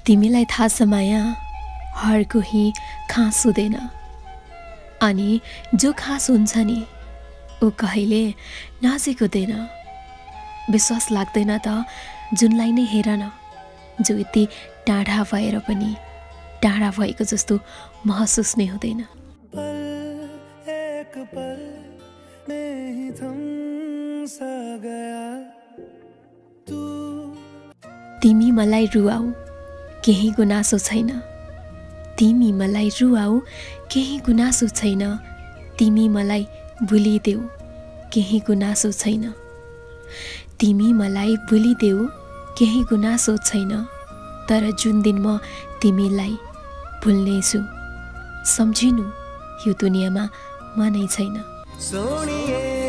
तिमीलाई थाहा छ माया, हर कोही खास हुँदैन, अनि जो खास हुन्छ नि ऊ कहिले नजिक हुँदैन। विश्वास लाग्दैन त जुनलाई नै हेर न, जो यति टाढा भएर पनि टाढा भएको जस्तो महसुस नै हुँदैन। एक पल में ही थम सा गया तू। तिमी मलाई रुवाऊ केही गुनासो छैन, तिमी मलाई रुवाऊ केही गुनासो छैन, तिमी मलाई भुलिदेऊ केही गुनासो छैन, तिमी मलाई भुलिदेऊ केही गुनासो छैन। तर जुन दिन म तिमीलाई भुल्नेछु, सम्झिनु यो दुनियाँमा मनै छैन। सोनिए